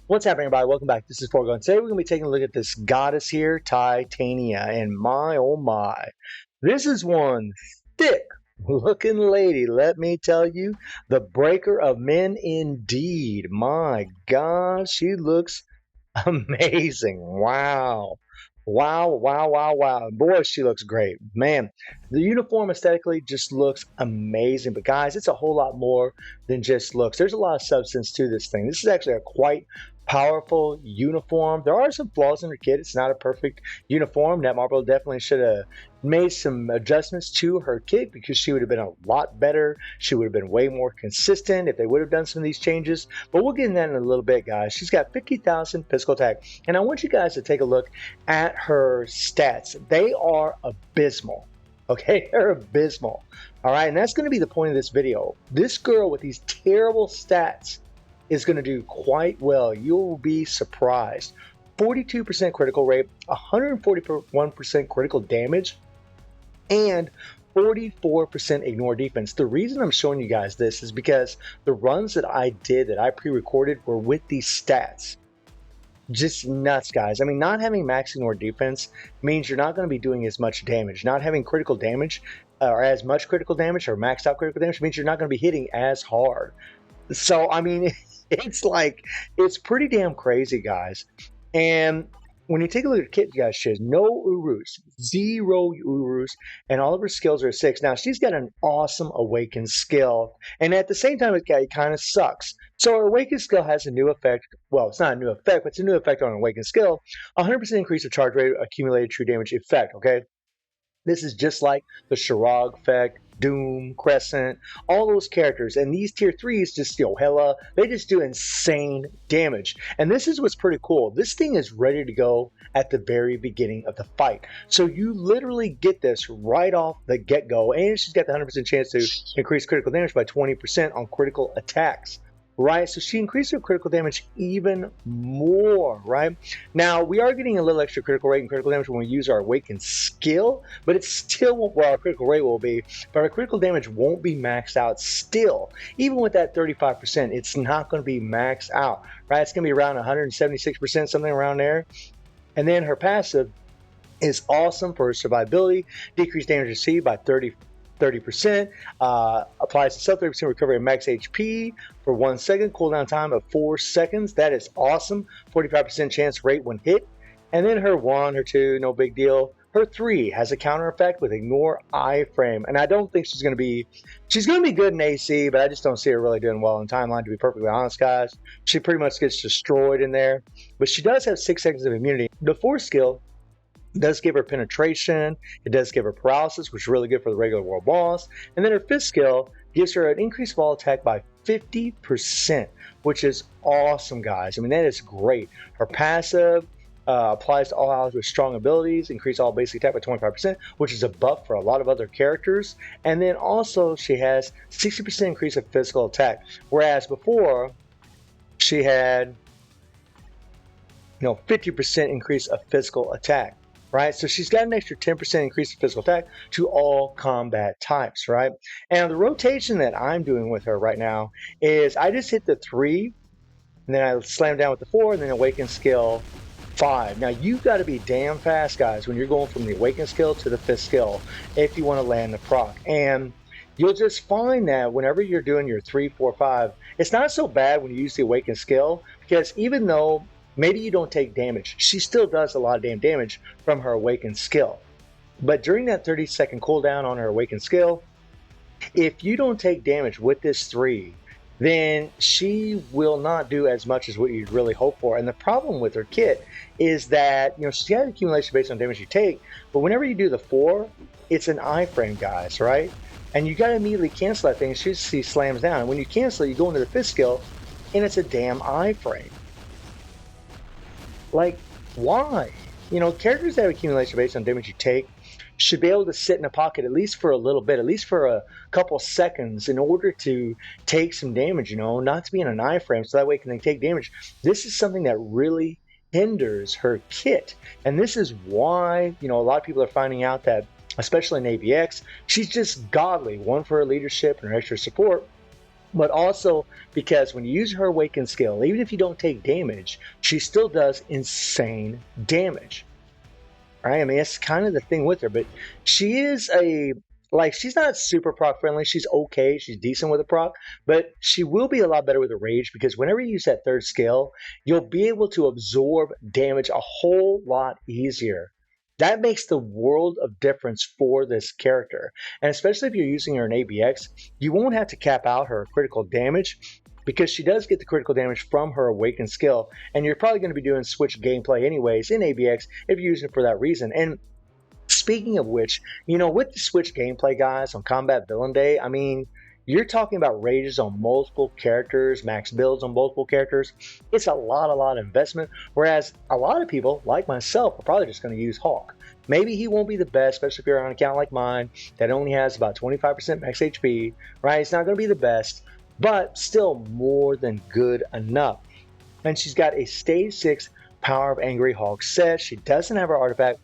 What's happening, everybody? Welcome back. This is Forgo. Today we're going to be taking a look at this goddess here, Titania. And my, oh my, this is one thick looking lady. Let me tell you, the breaker of men indeed. My God, she looks amazing. Wow. Wow, wow, wow, wow. Boy, she looks great. Man, the uniform aesthetically just looks amazing. But guys, it's a whole lot more than just looks. There's a lot of substance to this thing. This is actually a quite powerful uniform. There are some flaws in her kit. It's not a perfect uniform. Netmarble definitely should have made some adjustments to her kit because she would have been a lot better. She would have been way more consistent if they would have done some of these changes. But we'll get into that in a little bit, guys. She's got 50,000 physical attack. And I want you guys to take a look at her stats. They are abysmal. Okay, they're abysmal. All right, and that's going to be the point of this video. This girl with these terrible stats is going to do quite well. You'll be surprised. 42% critical rate, 141% critical damage, and 44% ignore defense. The reason I'm showing you guys this is because the runs that I did, that I pre-recorded, were with these stats. Just nuts, guys. I mean, not having max ignore defense means you're not going to be doing as much damage. Not having critical damage, or as much critical damage, or maxed out critical damage, means you're not going to be hitting as hard. So, I mean, it's pretty damn crazy, guys. And when you take a look at the kit, guys, she has no Urus, 0 Urus, and all of her skills are 6. Now, she's got an awesome Awaken skill, and at the same time, it kind of sucks. So her Awaken skill has a new effect. Well, it's not a new effect, but it's a new effect on an Awaken skill. 100% increase of charge rate, accumulated true damage effect, okay? This is just like the Shirag effect, Doom, Crescent, all those characters. And these tier 3s just, hella, they just do insane damage. And this is what's pretty cool. This thing is ready to go at the very beginning of the fight. So you literally get this right off the get-go. And she's got the 100% chance to increase critical damage by 20% on critical attacks. Right, so she increased her critical damage even more, right? Now, we are getting a little extra critical rate and critical damage when we use our Awakened skill, but it's still where our critical rate will be, but our critical damage won't be maxed out still. Even with that 35%, it's not going to be maxed out, right? It's going to be around 176%, something around there. And then her passive is awesome for her survivability, decreased damage received by 30%, applies to self 30% recovery of max HP for 1 second, cooldown time of 4 seconds. That is awesome. 45% chance rate when hit. And then her 1, her 2, no big deal. Her 3 has a counter effect with ignore iframe, and I don't think she's going to be good in AC, but I just don't see her really doing well in timeline, to be perfectly honest, guys. She pretty much gets destroyed in there, but she does have 6 seconds of immunity. The 4th skill does give her penetration, it does give her paralysis, which is really good for the regular world boss, and then her 5th skill gives her an increased ball attack by 50%, which is awesome, guys. I mean, that is great. Her passive applies to all allies with strong abilities, increase all basic attack by 25%, which is a buff for a lot of other characters, and then also she has 60% increase of physical attack, whereas before she had 50% increase of physical attack. Right, so she's got an extra 10% increase in physical attack to all combat types, right? And the rotation that I'm doing with her right now is I just hit the 3, and then I slam down with the 4, and then Awaken skill 5. Now, you've got to be damn fast, guys, when you're going from the Awaken skill to the 5th skill if you want to land the proc. And you'll just find that whenever you're doing your 3, 4, 5, it's not so bad when you use the Awaken skill, because even though maybe you don't take damage, she still does a lot of damn damage from her Awakened skill. But during that 30-second cooldown on her Awakened skill, if you don't take damage with this 3, then she will not do as much as what you'd really hope for. And the problem with her kit is that, she has accumulation based on damage you take, but whenever you do the 4, it's an iframe, guys, right? And you got to immediately cancel that thing as soon as she slams down. And when you cancel it, you go into the 5th skill, and it's a damn iframe. Like, why? Characters that have accumulation based on damage you take should be able to sit in a pocket at least for a little bit, at least for a couple seconds in order to take some damage, not to be in an iframe, so that way can they take damage. This is something that really hinders her kit. And this is why, a lot of people are finding out that, especially in AVX, she's just godly. 1 for her leadership and her extra support, but also because when you use her awakened skill, even if you don't take damage, she still does insane damage. Right? I mean, it's kind of the thing with her, but she is she's not super proc friendly. She's okay. She's decent with a proc, but she will be a lot better with a rage because whenever you use that third skill, you'll be able to absorb damage a whole lot easier. That makes the world of difference for this character. And especially if you're using her in ABX, you won't have to cap out her critical damage because she does get the critical damage from her awakened skill, and you're probably going to be doing switch gameplay anyways in ABX if you're using it for that reason. And speaking of which, with the switch gameplay, guys, on Combat Villain Day, I mean, you're talking about rages on multiple characters, max builds on multiple characters. It's a lot of investment, whereas a lot of people, like myself, are probably just going to use Hawk. Maybe he won't be the best, especially if you're on an account like mine that only has about 25% max HP, right? It's not going to be the best, but still more than good enough. And she's got a stage 6 Power of Angry Hawk set. She doesn't have her artifact,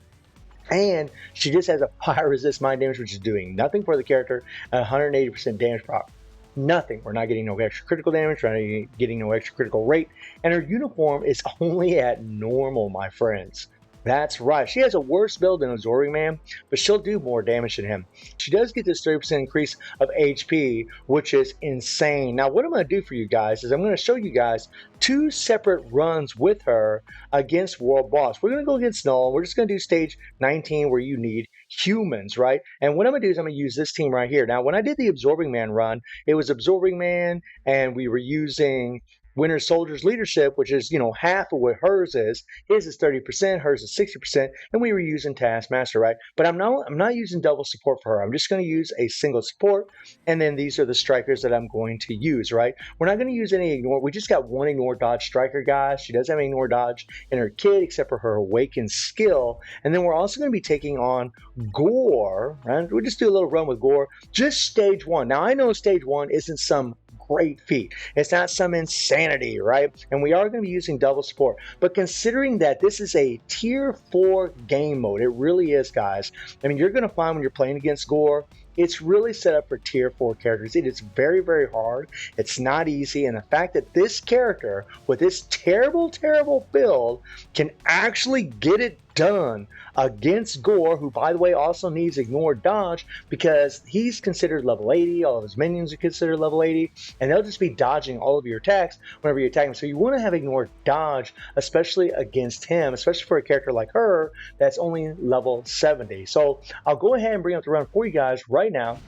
and she just has a fire resist mind damage, which is doing nothing for the character at 180% damage proc. Nothing. We're not getting no extra critical damage. We're not getting no extra critical rate. And her uniform is only at normal, my friends. That's right. She has a worse build than Absorbing Man, but she'll do more damage than him. She does get this 30% increase of HP, which is insane. Now, what I'm going to do for you guys is I'm going to show you guys 2 separate runs with her against World Boss. We're going to go against Null. We're just going to do stage 19 where you need humans, right? And what I'm going to do is I'm going to use this team right here. Now, when I did the Absorbing Man run, it was Absorbing Man, and we were using Winter Soldier's leadership, which is, half of what hers is. His is 30%, hers is 60%, and we were using Taskmaster, right? But I'm not using double support for her. I'm just going to use a single support, and then these are the strikers that I'm going to use, right? We're not going to use any ignore. We just got one ignore dodge striker, guys. She doesn't have any ignore dodge in her kit except for her awakened skill. And then we're also going to be taking on Gore, right? We'll just do a little run with Gore, just stage 1. Now, I know stage 1 isn't some great feat. It's not some insanity, right? And we are going to be using double support. But considering that this is a tier 4 game mode, it really is, guys. I mean, you're going to find when you're playing against Gore, it's really set up for tier 4 characters. It is very, very hard. It's not easy. And the fact that this character with this terrible, terrible build can actually get it done against Gore, who, by the way, also needs ignore dodge because he's considered level 80. All of his minions are considered level 80, and they'll just be dodging all of your attacks whenever you attack him. So you want to have ignore dodge, especially against him, especially for a character like her that's only level 70. So I'll go ahead and bring up the run for you guys right now,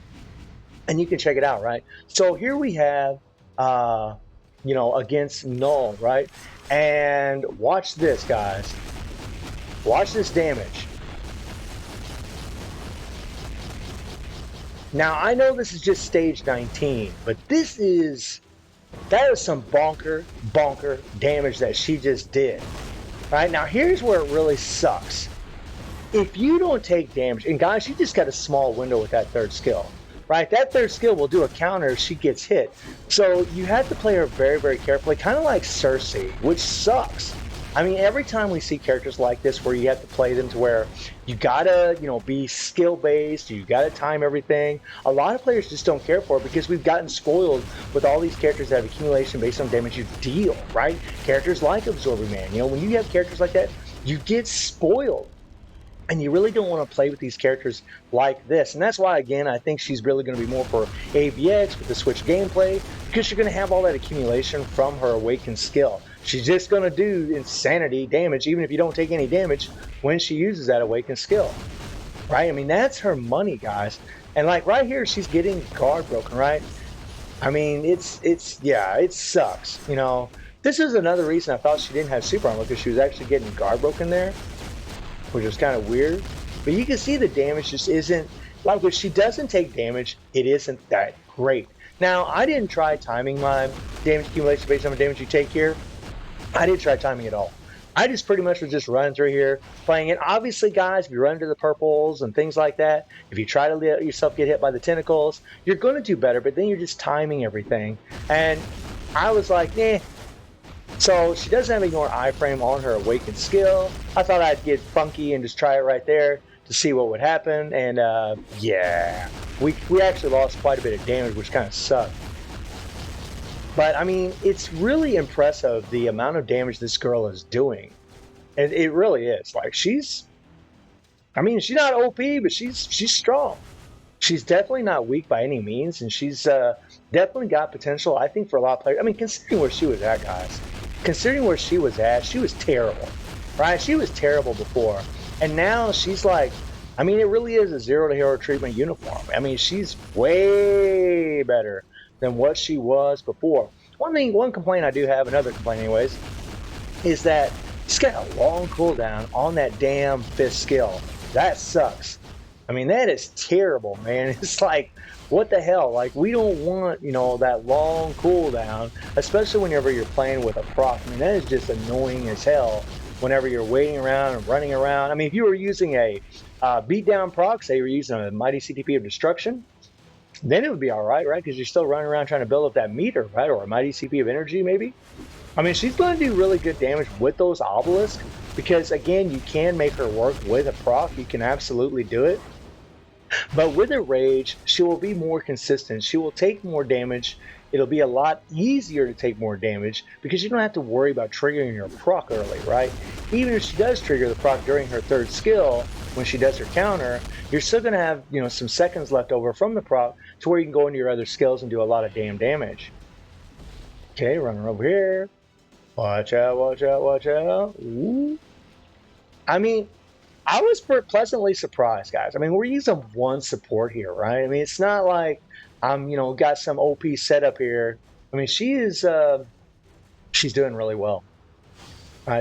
and you can check it out, right? So here we have, against Null, right? And watch this, guys. Watch this damage. Now, I know this is just stage 19, but that is some bonker damage that she just did. Right? Now, here's where it really sucks. If you don't take damage, and guys, you just got a small window with that third skill. Right? That third skill will do a counter if she gets hit. So you have to play her very, very carefully, kind of like Cersei, which sucks. I mean, every time we see characters like this where you have to play them to where you gotta, be skill-based, you gotta time everything, a lot of players just don't care for it because we've gotten spoiled with all these characters that have accumulation based on damage you deal, right? Characters like Absorbing Man, when you have characters like that, you get spoiled. And you really don't want to play with these characters like this. And that's why, again, I think she's really going to be more for ABX with the switch gameplay, because you're going to have all that accumulation from her awakened skill. She's just going to do insanity damage, even if you don't take any damage when she uses that awakened skill. Right? I mean, that's her money, guys. And like right here, she's getting guard broken, right? I mean, it sucks. This is another reason I thought she didn't have super armor, because she was actually getting guard broken there, which is kind of weird. But you can see the damage just isn't, like if she doesn't take damage, it isn't that great. Now, I didn't try timing my damage accumulation based on the damage you take here. I didn't try timing at all. I just pretty much was just running through here, playing it. Obviously, guys, if you run into the purples and things like that, if you try to let yourself get hit by the tentacles, you're going to do better, but then you're just timing everything. And I was like, eh. So she doesn't have ignore iframe on her awakened skill. I thought I'd get funky and just try it right there to see what would happen. And yeah, we actually lost quite a bit of damage, which kind of sucked. But I mean, it's really impressive the amount of damage this girl is doing. And it really is. Like I mean, she's not OP, but she's strong. She's definitely not weak by any means, and she's definitely got potential, I think, for a lot of players. I mean, considering where she was at, guys, considering where she was at, she was terrible, right? She was terrible before, and now she's like, I mean, it really is a zero to hero treatment uniform. I mean, she's way better than what she was before. One complaint I do have, another complaint, anyways, is that she's got a long cooldown on that damn fifth skill. That sucks. I mean, that is terrible, man. It's like, what the hell? Like, we don't want, that long cooldown, especially whenever you're playing with a proc. I mean, that is just annoying as hell whenever you're waiting around and running around. I mean, if you were using a beatdown proc, say you're using a Mighty CTP of Destruction, then it would be all right, right? Because you're still running around trying to build up that meter, right? Or a Mighty CP of Energy, maybe. I mean, she's going to do really good damage with those obelisks because, again, you can make her work with a proc. You can absolutely do it. But with her rage, she will be more consistent. She will take more damage. It'll be a lot easier to take more damage because you don't have to worry about triggering your proc early, right? Even if she does trigger the proc during her third skill, when she does her counter, you're still going to have, some seconds left over from the proc to where you can go into your other skills and do a lot of damn damage. Okay, running over here. Watch out, watch out, watch out. Ooh. I mean, I was pleasantly surprised, guys. I mean, we're using one support here, right? I mean, it's not like I'm, got some OP setup here. I mean, she's doing really well.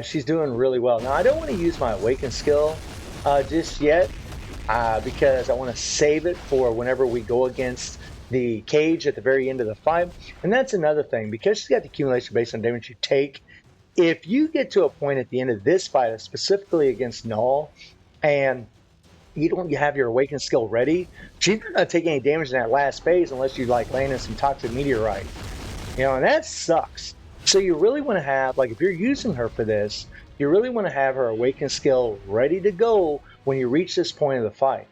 She's doing really well. Now, I don't want to use my Awaken skill just yet because I want to save it for whenever we go against the cage at the very end of the fight. And that's another thing. Because she's got the accumulation based on damage you take, if you get to a point at the end of this fight, specifically against Null, and you have your Awaken skill ready, she's not going to take any damage in that last phase unless you land in some toxic meteorite. And that sucks. So you really want to have, if you're using her for this, you really want to have her Awaken skill ready to go when you reach this point of the fight.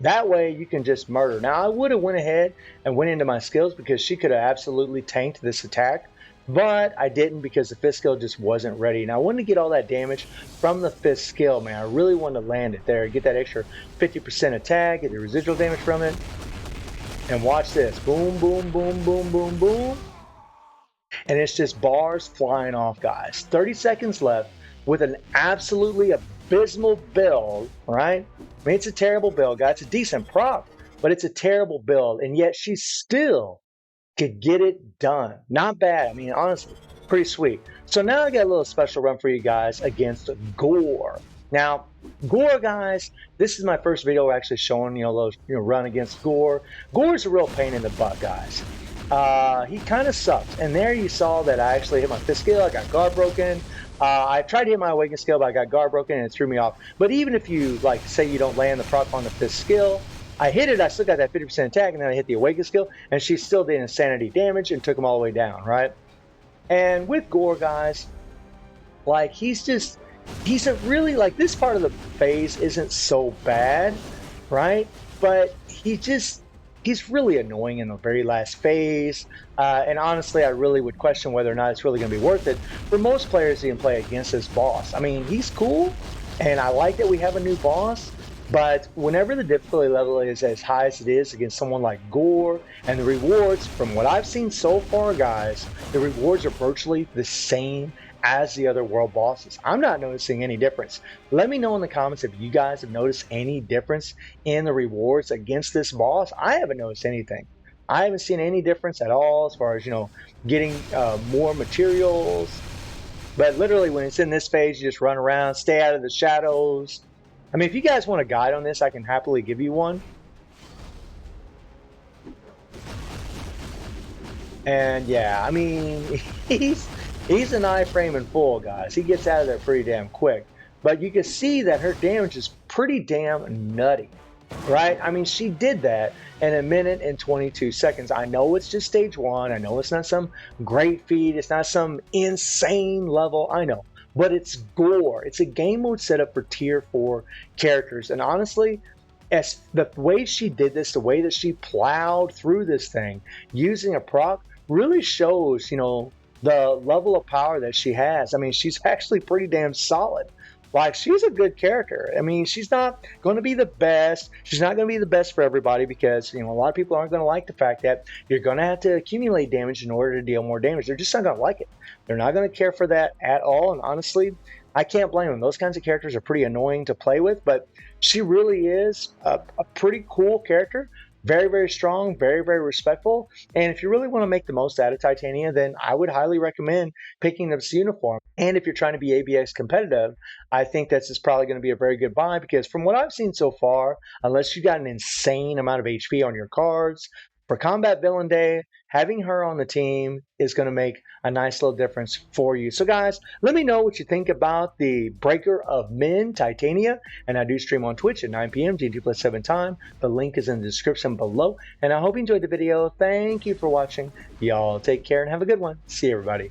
That way you can just murder. Now, I would have went ahead and went into my skills because she could have absolutely tanked this attack. But I didn't because the fifth skill just wasn't ready. Now, I wanted to get all that damage from the fifth skill, man. I really wanted to land it there, get that extra 50% attack, get the residual damage from it. And watch this. Boom, boom, boom, boom, boom, boom. And it's just bars flying off, guys. 30 seconds left with an absolutely abysmal build, right? I mean, it's a terrible build, guys. It's a decent proc, but it's a terrible build. And yet she's still could get it done. Not bad. I mean, honestly, pretty sweet. So now I got a little special run for you guys against Gore. Now, Gore, guys, this is my first video actually showing, run against Gore. Gore's a real pain in the butt, guys. He kind of sucks. And there you saw that I actually hit my fifth skill. I got guard broken. I tried to hit my Awaken skill, but I got guard broken and it threw me off. But even if you, say you don't land the proc on the fifth skill, I hit it, I still got that 50% attack, and then I hit the Awaken skill, and she still did insanity damage and took him all the way down, right? And with Gore, guys, he's a really, this part of the phase isn't so bad, right? But he's really annoying in the very last phase, and honestly, I really would question whether or not it's really going to be worth it for most players to even play against this boss. I mean, he's cool, and I like that we have a new boss, but whenever the difficulty level is as high as it is against someone like Gore, and the rewards, from what I've seen so far, guys, the rewards are virtually the same as the other world bosses. I'm not noticing any difference. Let me know in the comments if you guys have noticed any difference in the rewards against this boss. I haven't noticed anything. I haven't seen any difference at all as far as, getting more materials. But literally when it's in this phase, you just run around, stay out of the shadows. I mean, if you guys want a guide on this, I can happily give you one. And yeah, I mean, he's an iframe in full, guys. He gets out of there pretty damn quick. But you can see that her damage is pretty damn nutty, right? I mean, she did that in 1 minute and 22 seconds. I know it's just stage 1. I know it's not some great feat. It's not some insane level. I know. But it's Gore. It's a game mode setup for tier 4 characters. And honestly, as the way she did this, the way that she plowed through this thing using a proc, really shows, the level of power that she has. I mean, she's actually pretty damn solid. Like, she's a good character. I mean, she's not going to be the best. She's not going to be the best for everybody because, a lot of people aren't going to like the fact that you're going to have to accumulate damage in order to deal more damage. They're just not going to like it. They're not going to care for that at all. And honestly, I can't blame them. Those kinds of characters are pretty annoying to play with, but she really is a pretty cool character. Very, very strong, very, very respectful. And if you really want to make the most out of Titania, then I would highly recommend picking up this uniform. And if you're trying to be ABX competitive, I think this is probably going to be a very good buy because from what I've seen so far, unless you got an insane amount of HP on your cards, for Combat Villain Day, having her on the team is going to make a nice little difference for you. So guys, let me know what you think about the Breaker of Men, Titania. And I do stream on Twitch at 9 p.m. GT+7 time. The link is in the description below. And I hope you enjoyed the video. Thank you for watching. Y'all take care and have a good one. See you, everybody.